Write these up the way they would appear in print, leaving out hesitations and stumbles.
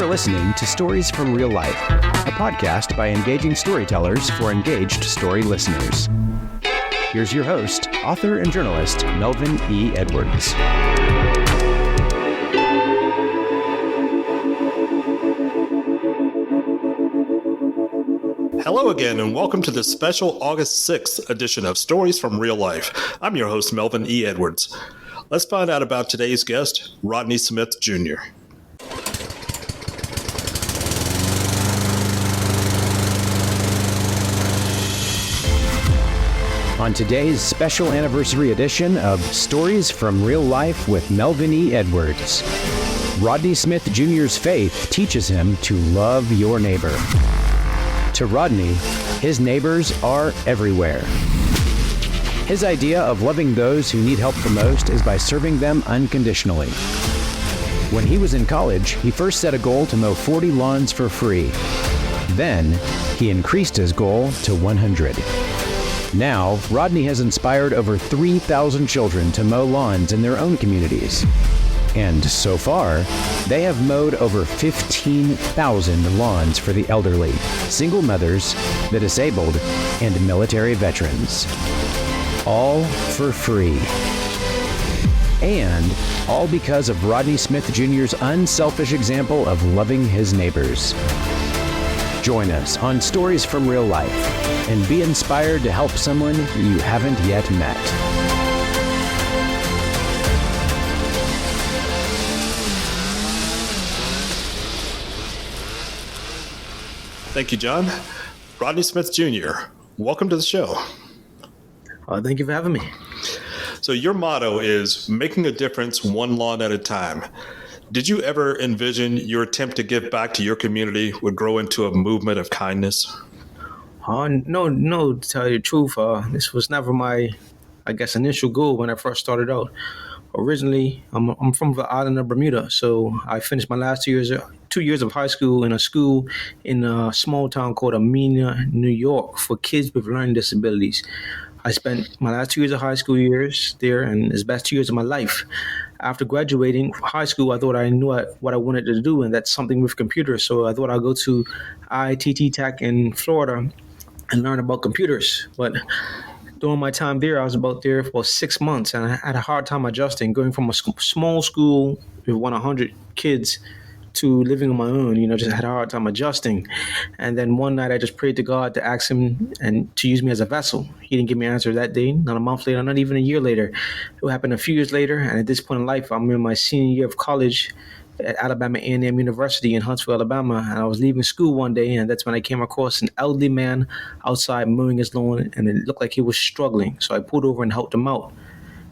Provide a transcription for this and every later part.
listening to Stories from Real Life, a podcast by engaging storytellers for engaged story listeners. Here's your host, author and journalist, Melvin E. Edwards. Hello again, and welcome to the special August 6th edition of Stories from Real Life. I'm your host, Melvin E. Edwards. Let's find out about today's guest, Rodney Smith Jr. On today's special anniversary edition of Stories from Real Life with Melvin E. Edwards, Rodney Smith Jr.'s faith teaches him to love your neighbor. To Rodney, his neighbors are everywhere. His idea of loving those who need help the most is by serving them unconditionally. When he was in college, he first set a goal to mow 40 lawns for free. Then, he increased his goal to 100. Now, Rodney has inspired over 3,000 children to mow lawns in their own communities. And so far, they have mowed over 15,000 lawns for the elderly, single mothers, the disabled, and military veterans. All for free. And all because of Rodney Smith Jr.'s unselfish example of loving his neighbors. Join us on Stories from Real Life and be inspired to help someone you haven't yet met. Thank you, John. Rodney Smith Jr., welcome to the show. Thank you for having me. So your motto is making a difference one lawn at a time. Did you ever envision your attempt to give back to your community would grow into a movement of kindness? No, to tell you the truth, this was never my, initial goal when I first started out. Originally, I'm from the island of Bermuda, so I finished my last 2 years of high school in a school in a small town called Amenia, New York, for kids with learning disabilities. I spent my last 2 years of high school years there, and it's the best 2 years of my life. After graduating high school, I thought I knew what I wanted to do, and that's something with computers. So I thought I'd go to ITT Tech in Florida and learn about computers. But during my time there, I was there for 6 months, and I had a hard time adjusting, going from a small school with 100 kids to living on my own. Just had a hard time adjusting. And then one night I just prayed to God to ask him and to use me as a vessel. He didn't give me an answer that day, not a month later, not even a year later. It happened a few years later, and at this point in life, I'm in my senior year of college at Alabama A&M University in Huntsville, Alabama, and I was leaving school one day, and that's when I came across an elderly man outside mowing his lawn, and it looked like he was struggling. So I pulled over and helped him out.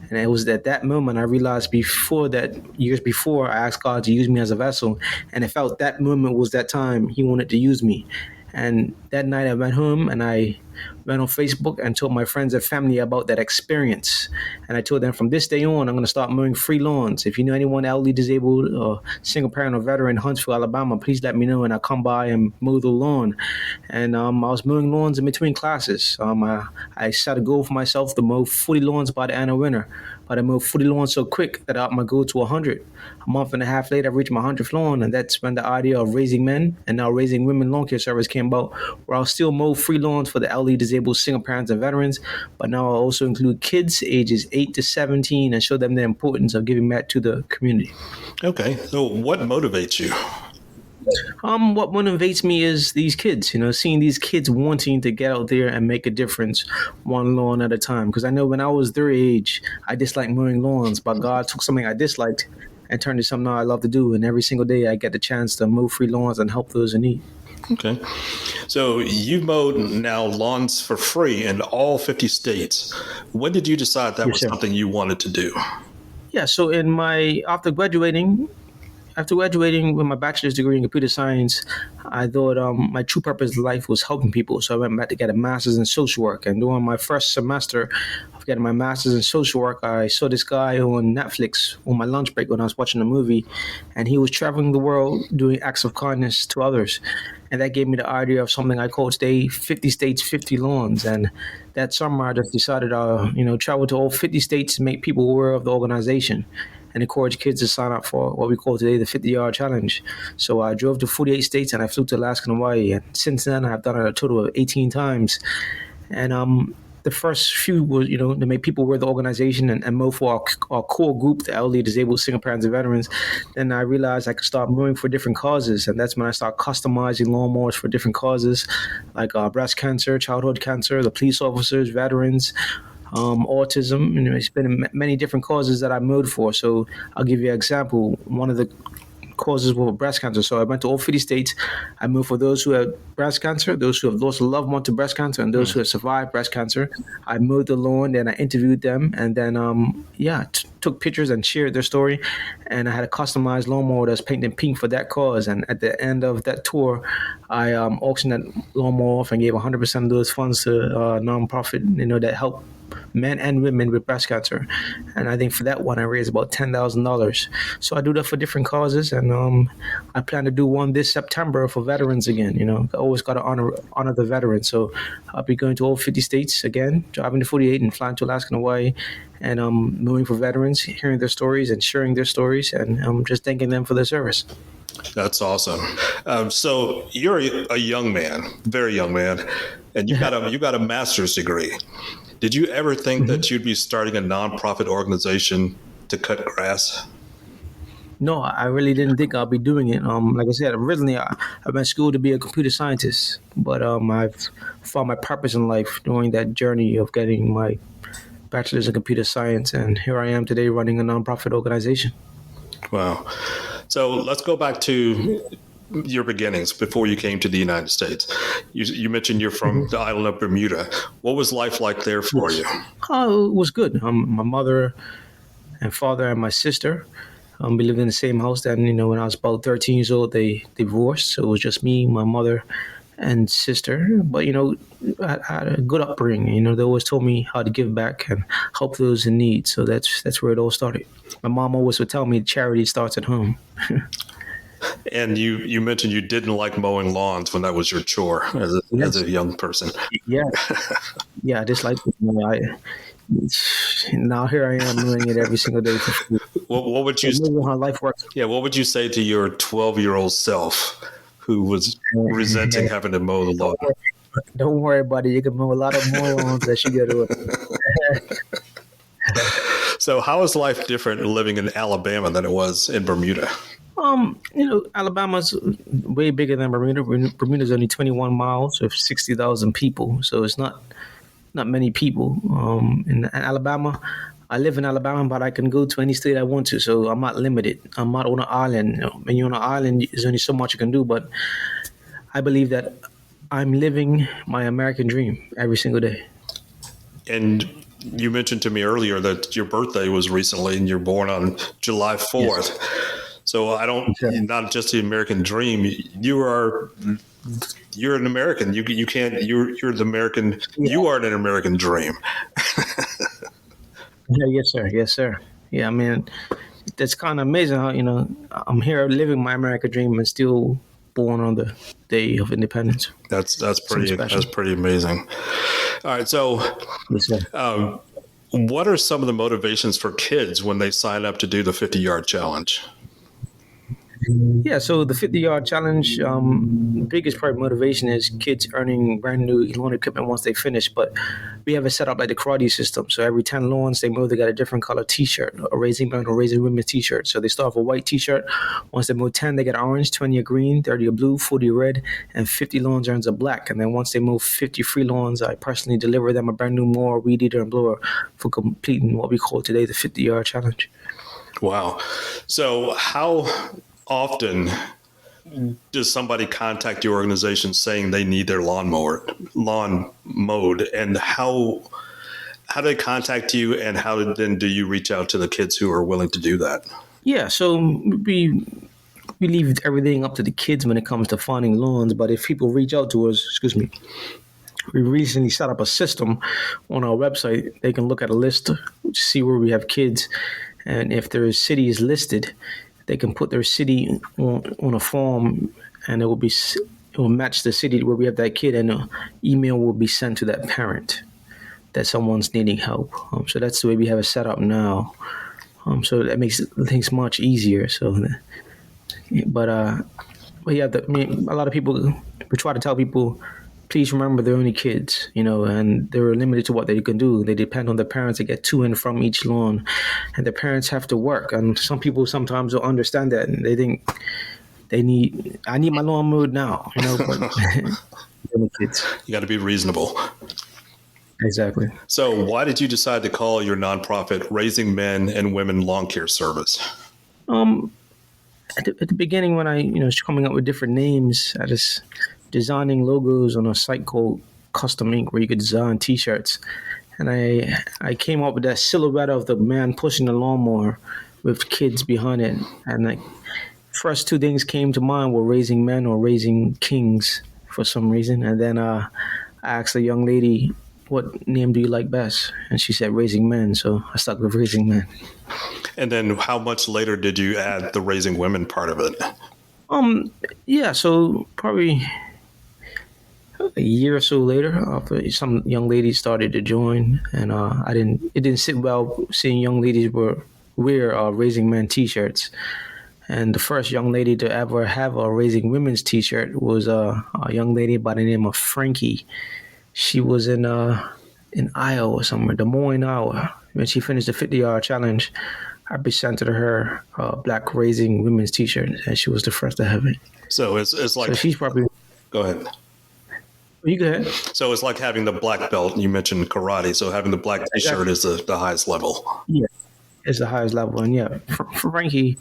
And it was at that moment I realized years before, I asked God to use me as a vessel, and I felt that moment was that time he wanted to use me. And that night I went home and I went on Facebook and told my friends and family about that experience. And I told them from this day on, I'm going to start mowing free lawns. If you know anyone elderly, disabled, or single parent or veteran in Huntsville, Alabama, please let me know and I'll come by and mow the lawn. And I was mowing lawns in between classes. I set a goal for myself to mow 40 lawns by the end of winter. But I moved 40 lawns so quick that I upped my goal to 100. A month and a half later, I reached my 100th lawn, and that's when the idea of raising men and now raising women lawn care service came about, where I'll still mow free lawns for the elderly, disabled, single parents, and veterans, but now I'll also include kids ages 8 to 17 and show them the importance of giving back to the community. Okay, so what motivates you? What motivates me is these kids, seeing these kids wanting to get out there and make a difference one lawn at a time. Because I know when I was their age, I disliked mowing lawns, but God took something I disliked and turned it into something I love to do. And every single day I get the chance to mow free lawns and help those in need. Okay. So you've mowed now lawns for free in all 50 states. When did you decide that was something you wanted to do? Yeah, so after graduating with my bachelor's degree in computer science, I thought my true purpose in life was helping people. So I went back to get a master's in social work. And during my first semester of getting my master's in social work, I saw this guy on Netflix on my lunch break when I was watching a movie. And he was traveling the world doing acts of kindness to others. And that gave me the idea of something I called today 50 States, 50 Lawns. And that summer I just decided, travel to all 50 states to make people aware of the organization. and encourage kids to sign up for what we call today the 50-yard challenge. So I drove to 48 states and I flew to Alaska and Hawaii. And since then, I've done it a total of 18 times. And the first few was, to make people aware of the organization and more for our core group, the elderly, disabled, single parents, and veterans. Then I realized I could start moving for different causes. And that's when I started customizing lawnmowers for different causes, like breast cancer, childhood cancer, the police officers, veterans, autism. It's been many different causes that I mowed for. So I'll give you an example. One of the causes were breast cancer. So I went to all 50 states. I moved for those who have breast cancer, those who have lost a loved one to breast cancer, and those who have survived breast cancer. I mowed the lawn, then I interviewed them, and then took pictures and shared their story. And I had a customized lawnmower that's painted pink for that cause. And at the end of that tour, I auctioned that lawnmower off and gave 100% of those funds to a nonprofit, that helped men and women with breast cancer. And I think for that one, I raised about $10,000. So I do that for different causes. And I plan to do one this September for veterans again. I always got to honor the veterans. So I'll be going to all 50 states again, driving to 48 and flying to Alaska and Hawaii, and moving for veterans, hearing their stories and sharing their stories, and just thanking them for their service. That's awesome. So you're a young man, very young man, and you got a master's degree. Did you ever think that you'd be starting a nonprofit organization to cut grass? No, I really didn't think I'll be doing it. Like I said, originally I went to school to be a computer scientist, but I've found my purpose in life during that journey of getting my bachelor's in computer science, and here I am today running a nonprofit organization. Wow. So let's go back to your beginnings before you came to the United States. You mentioned you're from the island of Bermuda. What was life like there for you? Oh, it was good. My mother and father and my sister, we lived in the same house. Then, when I was about 13 years old, they divorced. So it was just me, my mother, and sister. But, I had a good upbringing. They always told me how to give back and help those in need. So that's where it all started. My mom always would tell me charity starts at home. And you mentioned you didn't like mowing lawns when that was your chore as a young person. Yeah. Yeah, I just like now here I am doing it every single day for free. What would you how life works? Yeah, what would you say to your 12-year-old self who was resenting having to mow the lawn? Don't worry about it. You can mow a lot of more lawns that you got to. So how is life different living in Alabama than it was in Bermuda? Alabama's way bigger than Bermuda. Bermuda's only 21 miles with 60,000 people, so it's not many people. In Alabama, I live in Alabama, but I can go to any state I want to, so I'm not limited. I'm not on an island. When you're on an island, there's only so much you can do, but I believe that I'm living my American dream every single day. And you mentioned to me earlier that your birthday was recently, and you're born on July 4th. Yes. So not just the American dream. You're an American. You can't. You're the American. Yeah. You are an American dream. Yeah, yes, sir. Yeah, I mean, that's kind of amazing how I'm here living my American dream and still born on the day of independence. That's pretty amazing. All right, so what are some of the motivations for kids when they sign up to do the 50-yard challenge? Yeah, so the 50-yard challenge, the biggest part of motivation is kids earning brand new lawn equipment once they finish. But we have it set up like the karate system. So every 10 lawns they mow, they got a different color T-shirt, a Raising Men or Raising Women T-shirt. So they start off with a white T-shirt. Once they mow 10, they get orange, 20 a green, 30 a blue, 40 red, and 50 lawns earns a black. And then once they mow 50 free lawns, I personally deliver them a brand new mower, weed eater, and blower for completing what we call today the 50-yard challenge. Wow. So how often does somebody contact your organization saying they need their lawn mowed, and how do they contact you, and how then do you reach out to the kids who are willing to do that? Yeah, so we leave everything up to the kids when it comes to finding lawns, but if people reach out to us, we recently set up a system on our website. They can look at a list, see where we have kids, and if their city is listed, they can put their city on a form, and it will match the city where we have that kid, and an email will be sent to that parent that someone's needing help. So that's the way we have it set up now. So that makes things much easier. So, but yeah, I mean, a lot of people, we try to tell people, please remember they're only kids, and they're limited to what they can do. They depend on their parents to get to and from each lawn, and their parents have to work. And some people sometimes don't understand that, and they think I need my lawn mowed now, but they're only kids. You got to be reasonable. Exactly. So why did you decide to call your nonprofit Raising Men and Women Lawn Care Service? At the beginning, when I was coming up with different names, I just designing logos on a site called Custom Ink, where you could design T-shirts, and I came up with that silhouette of the man pushing the lawnmower with kids behind it, and like first two things came to mind were Raising Men or Raising Kings for some reason, and then I asked a young lady, what name do you like best? And she said Raising Men, so I stuck with Raising Men. And then how much later did you add the Raising Women part of it? Yeah, so probably a year or so later, after some young ladies started to join, and it didn't sit well seeing young ladies wear Raising Men T-shirts. And the first young lady to ever have a Raising Women's T-shirt was a young lady by the name of Frankie. She was in Iowa somewhere, Des Moines, Iowa. When she finished the 50-yard challenge, I presented her a Black Raising Women's T-shirt, and she was the first to have it. So it's like... So she's probably... Go ahead. You go ahead. So it's like having the black belt. You mentioned karate, so having the black T-shirt is the highest level. Yeah, it's the highest level. And yeah, for Frankie,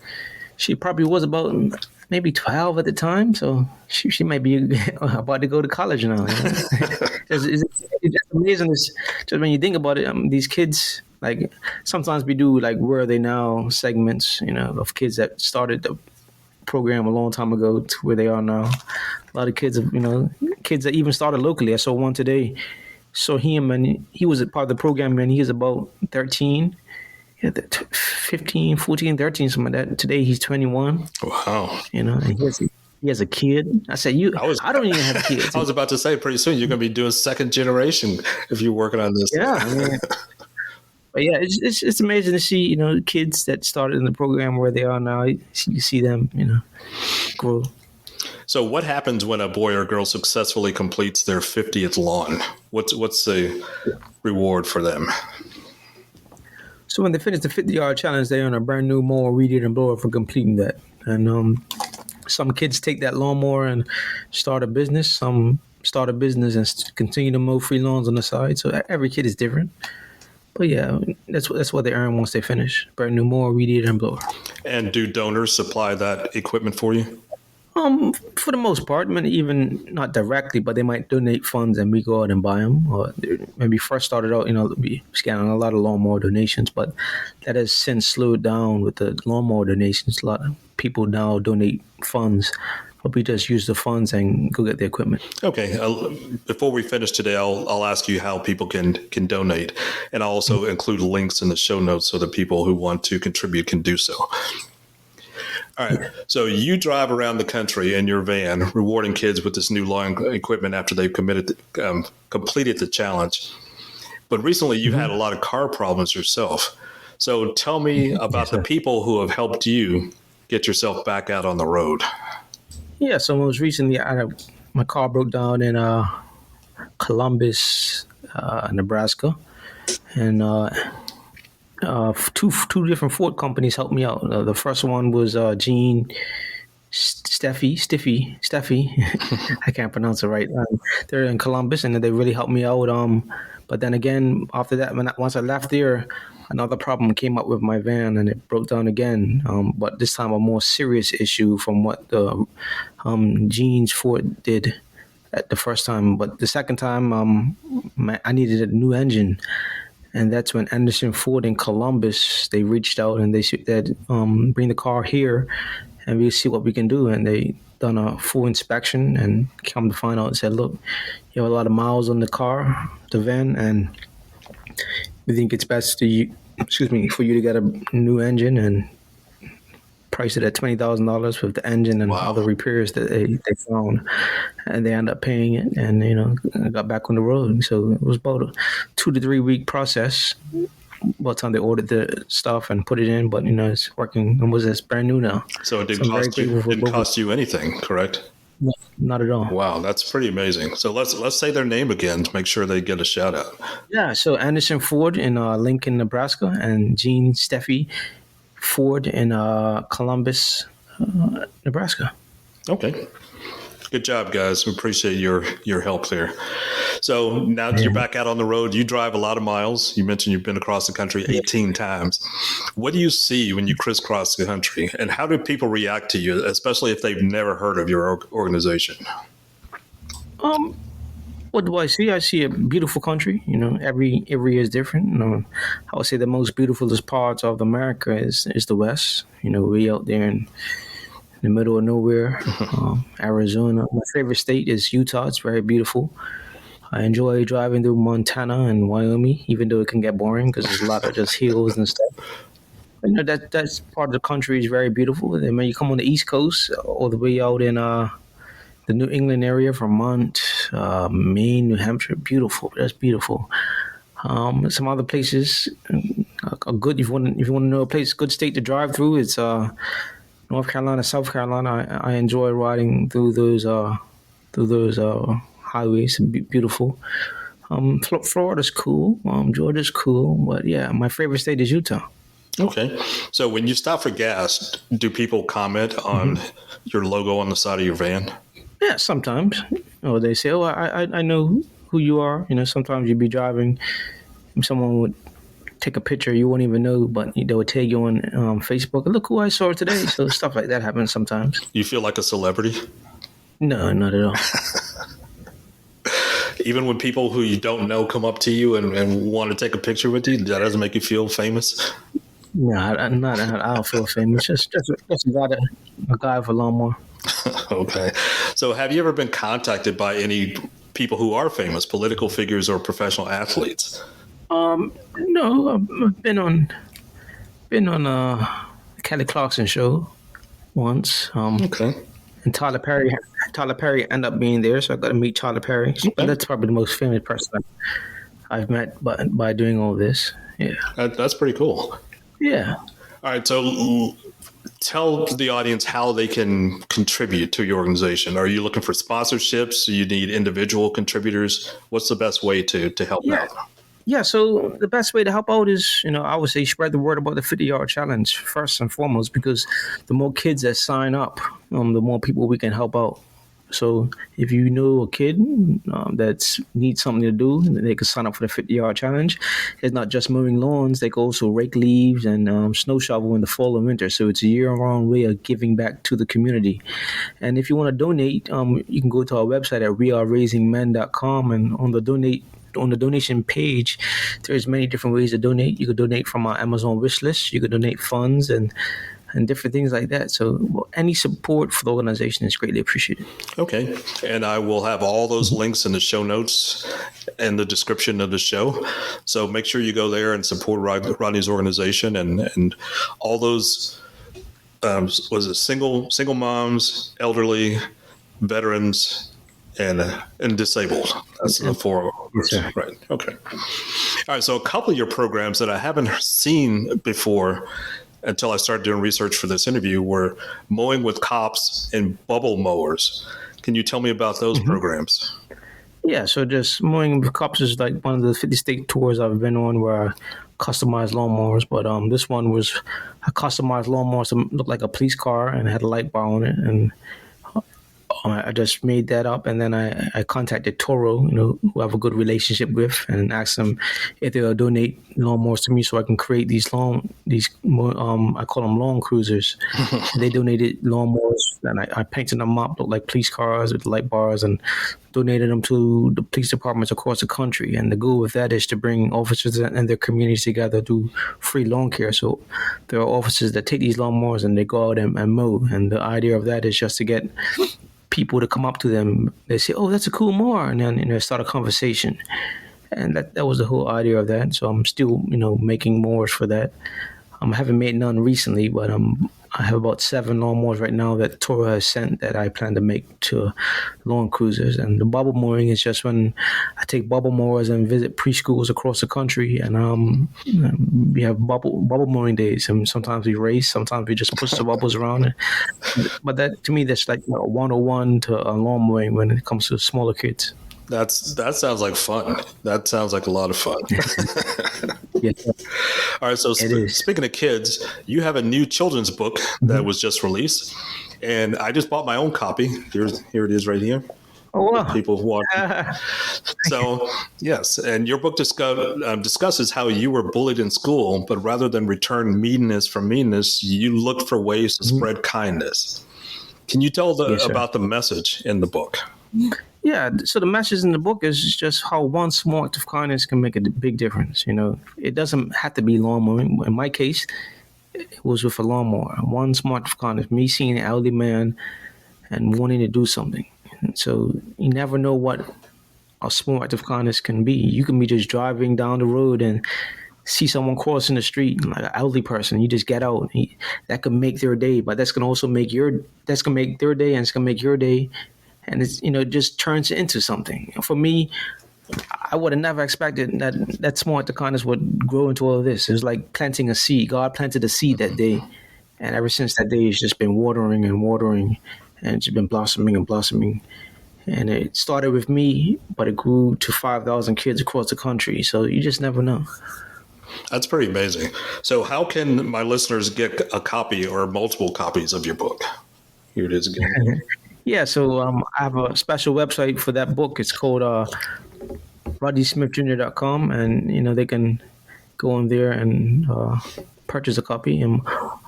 she probably was about maybe 12 at the time, so she might be about to go to college now. It's just amazing. Just when you think about it, these kids, like sometimes we do like Where Are They Now segments, of kids that started the program a long time ago to where they are now. A lot of kids, kids that even started locally. I saw one today. Saw him, and he was a part of the program, and he was about 13. 15, 14, 13, something like that. Today he's 21. Wow. And he has a kid. I said, I don't even have kids. I was about to say, pretty soon you're going to be doing second generation if you're working on this. Yeah. But yeah, it's amazing to see, kids that started in the program where they are now. You see them, grow. So what happens when a boy or girl successfully completes their 50th lawn? What's the reward for them? So when they finish the 50-yard challenge, they earn a brand new mower, weed eater, and blower for completing that. And some kids take that lawnmower and start a business. Some start a business and continue to mow free lawns on the side. So every kid is different. But yeah, that's what they earn once they finish. Brand new mower, weed eater, and blower. And do donors supply that equipment for you? For the most part, even not directly, but they might donate funds and we go out and buy them. Or when we first started out, we scanning a lot of lawnmower donations, but that has since slowed down with the lawnmower donations. A lot of people now donate funds, but we just use the funds and go get the equipment. Okay. Before we finish today, I'll ask you how people can donate, and I'll also include links in the show notes so that people who want to contribute can do so. All right. So you drive around the country in your van, rewarding kids with this new lawn equipment after they've completed the challenge. But recently you've had a lot of car problems yourself. So tell me about the people who have helped you get yourself back out on the road. Yeah. So most recently, my car broke down in Columbus, Nebraska, and two different Ford companies helped me out. The first one was Gene Steffi. I can't pronounce it right. They're in Columbus, and they really helped me out. But then again, after that, once I left there, another problem came up with my van, and it broke down again. But this time, a more serious issue from what the Gene's Ford did at the first time. But the second time, I needed a new engine. And that's when Anderson Ford in Columbus, they reached out and they said, bring the car here and we'll see what we can do. And they done a full inspection and come to find out and said, look, you have a lot of miles on the car, the van, and we think it's best for you to get a new engine and price it at $20,000 with the engine and all the repairs that they found, and they ended up paying it, and I got back on the road. So it was about a 2 to 3 week process, by the time they ordered the stuff and put it in, but it's working. It's brand new now. So it So I'm very grateful for didn't both. cost you anything, correct? No, not at all. Wow, that's pretty amazing. So let's say their name again to make sure they get a shout out. Yeah, so Anderson Ford in Lincoln, Nebraska, and Gene Steffi Ford in Columbus, Nebraska. Okay. Good job, guys. We appreciate your help there. So now that you're back out on the road, you drive a lot of miles. You mentioned you've been across the country 18 times. What do you see when you crisscross the country, and how do people react to you, especially if they've never heard of your organization? What do I see? I see a beautiful country. Every area is different. I would say the most beautifulest parts of America is the West. We out there in the middle of nowhere, Arizona. My favorite state is Utah. It's very beautiful. I enjoy driving through Montana and Wyoming, even though it can get boring because there's a lot of just hills and stuff. But, that's part of the country is very beautiful. And when you come on the East Coast, all the way out in the New England area, Vermont, Maine, New Hampshire, beautiful. That's beautiful. Some other places are good. If you want to know a place, good state to drive through, it's North Carolina, South Carolina. I enjoy riding through those highways. Beautiful. Florida's cool. Georgia's cool. But yeah, my favorite state is Utah. Okay. So when you stop for gas, do people comment on your logo on the side of your van? Yeah, sometimes. Or they say, "Oh, I know who you are." Sometimes you'd be driving, and someone would take a picture you won't even know, but they would tag you on Facebook. Look who I saw today. So stuff like that happens sometimes. You feel like a celebrity? No, not at all. Even when people who you don't know come up to you and want to take a picture with you, that doesn't make you feel famous? No, I don't feel famous. Just a guy with a lawnmower. Okay. So have you ever been contacted by any people who are famous, political figures or professional athletes? No, I've been on Kelly Clarkson show once. Okay. And Tyler Perry ended up being there, so I got to meet Tyler Perry. Okay. That's probably the most famous person I've met by doing all this. Yeah. That's pretty cool. Yeah. All right. So tell the audience how they can contribute to your organization. Are you looking for sponsorships? Do you need individual contributors? What's the best way to help out? Yeah, so the best way to help out is, I would say spread the word about the 50-yard challenge first and foremost, because the more kids that sign up, the more people we can help out. So if you know a kid that needs something to do, they can sign up for the 50-yard challenge. It's not just mowing lawns. They can also rake leaves and snow shovel in the fall and winter. So it's a year-round way of giving back to the community. And if you want to donate, you can go to our website at weareraisingmen.com, and on the donation page, there's many different ways to donate. You could donate from our Amazon wish list. You could donate funds and different things like that. So any support for the organization is greatly appreciated. Okay. And I will have all those links in the show notes and the description of the show. So make sure you go there and support Rodney's organization and all those, was it single moms, elderly, veterans, and disabled. That's the four groups. Yes, Right. Okay. All right. So a couple of your programs that I haven't seen before until I started doing research for this interview were Mowing with Cops and Bubble Mowers. Can you tell me about those programs? Yeah, so just Mowing with Cops is like one of the 50-state tours I've been on where I customized lawnmowers. But this one was a customized lawnmower to look like a police car and had a light bar on it. And I just made that up, and then I contacted Toro, who I have a good relationship with, and asked them if they'll donate lawnmowers to me so I can create I call them lawn cruisers. They donated lawnmowers, and I painted them up, looked like police cars with light bars, and donated them to the police departments across the country. And the goal with that is to bring officers and their communities together to free lawn care. So there are officers that take these lawnmowers and they go out and mow. And the idea of that is just to get people to come up to them. They say, "Oh, that's a cool mower," and then start a conversation. And that was the whole idea of that. So I'm still making mowers for that. I haven't made none recently, but I have about 7 lawnmowers right now that Toro has sent that I plan to make to lawn cruisers. And the bubble mowing is just when I take bubble mowers and visit preschools across the country, and we have bubble mowing days. And sometimes we race, sometimes we just push the bubbles around. But that, to me, that's like a 101 to lawn mowing when it comes to smaller kids. That sounds like fun. That sounds like a lot of fun. Yeah. All right. So speaking of kids, you have a new children's book that was just released, and I just bought my own copy. Here it is right here. Oh, wow. People watching. So yes, and your book discusses how you were bullied in school, but rather than return meanness for meanness, you looked for ways to spread kindness. Can you tell about the message in the book? Yeah, so the message in the book is just how one small act of kindness can make a big difference. You know, it doesn't have to be lawn mowing. In my case, it was with a lawnmower. One small act of kindness, me seeing an elderly man and wanting to do something. And so you never know what a small act of kindness can be. You can be just driving down the road and see someone crossing the street, like an elderly person. You just get out. That could make their day, but that's gonna also make their day, and it's gonna make your day. And it's, it just turns into something. For me, I would have never expected that small act of kindness would grow into all of this. It was like planting a seed. God planted a seed that day. And ever since that day, it's just been watering and watering. And it's been blossoming and blossoming. And it started with me, but it grew to 5,000 kids across the country. So you just never know. That's pretty amazing. So how can my listeners get a copy or multiple copies of your book? Here it is again. Yeah, so I have a special website for that book. It's called roddysmithjr.com, and they can go on there and purchase a copy. And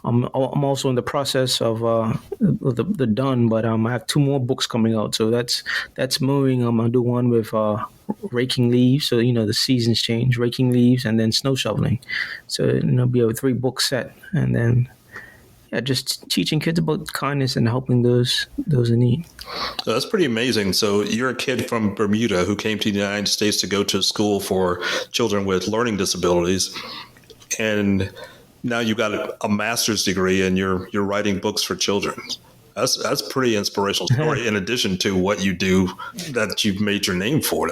I'm also in the process of the done, but I have 2 more books coming out. So that's moving. I'm gonna do one with raking leaves. So the seasons change, raking leaves, and then snow shoveling. So it'll be a 3-book set, and then. Yeah, just teaching kids about kindness and helping those in need. So that's pretty amazing. So you're a kid from Bermuda who came to the United States to go to school for children with learning disabilities, and now you got a master's degree and you're writing books for children. That's a pretty inspirational story. In addition to what you do that you've made your name for,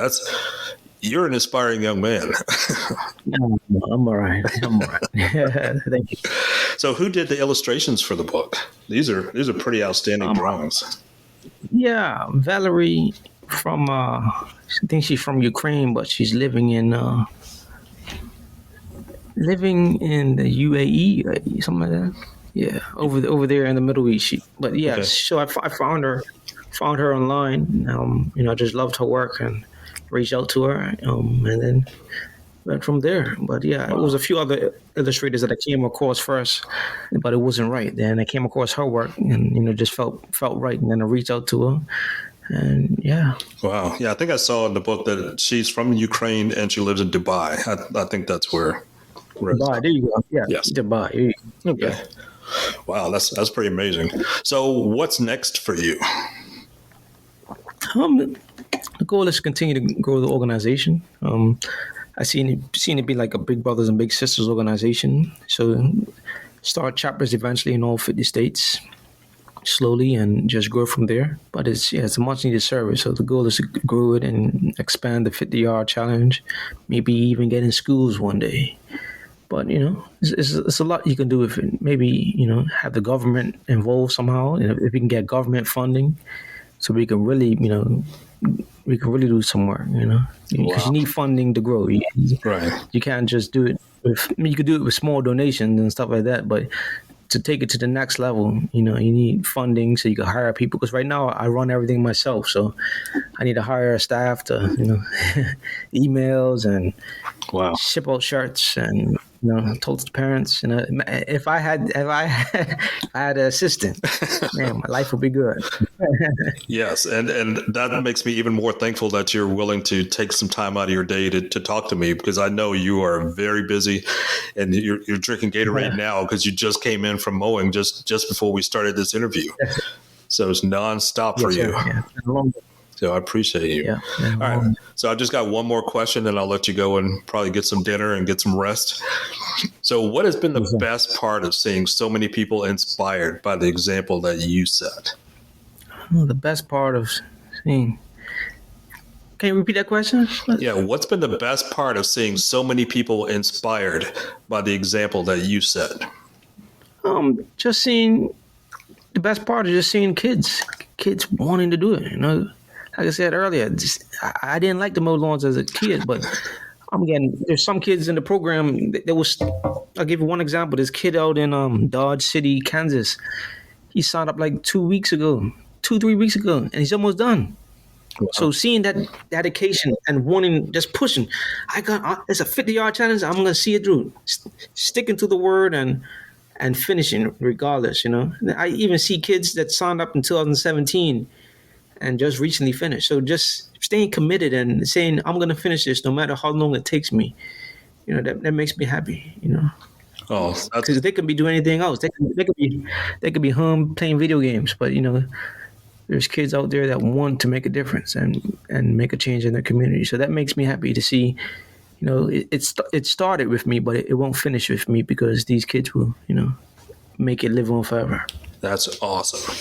you're an inspiring young man. I'm all right. Thank you. So who did the illustrations for the book? These are pretty outstanding drawings. Yeah, Valerie from, I think she's from Ukraine, but she's living in the UAE, something like that. Yeah, over there in the Middle East. Okay. So I found her online. I just loved her work and reached out to her, and then went from there. But yeah, It was a few other illustrators that I came across first, but it wasn't right. Then I came across her work, and just felt right. And then I reached out to her, and yeah. Wow. Yeah, I think I saw in the book that she's from Ukraine and she lives in Dubai. I think that's where. Dubai. There you go. Yeah. Yes. Dubai. Okay. Yeah. Wow, that's pretty amazing. So, what's next for you? The goal is to continue to grow the organization. I seen it be like a big brothers and big sisters organization. So start chapters eventually in all 50 states slowly and just grow from there. But it's a much needed service. So the goal is to grow it and expand the 50-yard challenge, maybe even get in schools one day. But, it's a lot you can do with it. Maybe, have the government involved somehow. If we can get government funding so we can really, do some work, because you need funding to grow. Right. You can't just do it you could do it with small donations and stuff like that, but to take it to the next level, you need funding so you can hire people. Because right now I run everything myself, so I need to hire a staff to, emails and ship out shirts and told the parents, if I had an assistant, man, my life would be good. Yes, and that makes me even more thankful that you're willing to take some time out of your day to talk to me, because I know you are very busy, and you're drinking Gatorade now because you just came in from mowing just before we started this interview. So it's nonstop for you. Yeah. So I appreciate you. Yeah. All right. So I just got one more question, and I'll let you go and probably get some dinner and get some rest. So what has been the best part of seeing so many people inspired by the example that you set? Oh, the best part of seeing. Can you repeat that question? Yeah, what's been the best part of seeing so many people inspired by the example that you set? Just seeing, the best part is just seeing kids wanting to do it. You know, like I said earlier, I didn't like to mow lawns as a kid, but there's some kids in the program. I'll give you one example. This kid out in Dodge City, Kansas, he signed up like 3 weeks ago, and he's almost done. Wow. So seeing that dedication and wanting, just pushing, it's a 50-yard challenge. I'm gonna see it through, sticking to the word and finishing regardless. You know, I even see kids that signed up in 2017 and just recently finished. So just staying committed and saying, I'm going to finish this no matter how long it takes me. You know, that makes me happy, you know. Oh, because they could be doing anything else. They could be home playing video games, but you know, there's kids out there that want to make a difference and make a change in their community. So that makes me happy to see. You know, it started with me, but it won't finish with me because these kids will, you know, make it live on forever. That's awesome.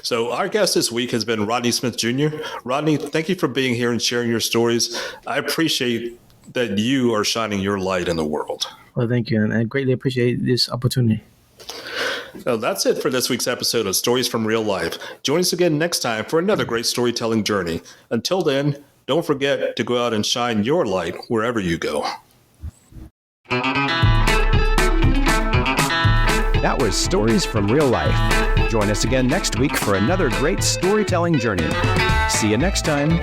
So our guest this week has been Rodney Smith Jr. Rodney, thank you for being here and sharing your stories. I appreciate that you are shining your light in the world. Well, thank you, and I greatly appreciate this opportunity. So that's it for this week's episode of Stories from Real Life. Join us again next time for another great storytelling journey. Until then, don't forget to go out and shine your light wherever you go. That was Stories from Real Life. Join us again next week for another great storytelling journey. See you next time.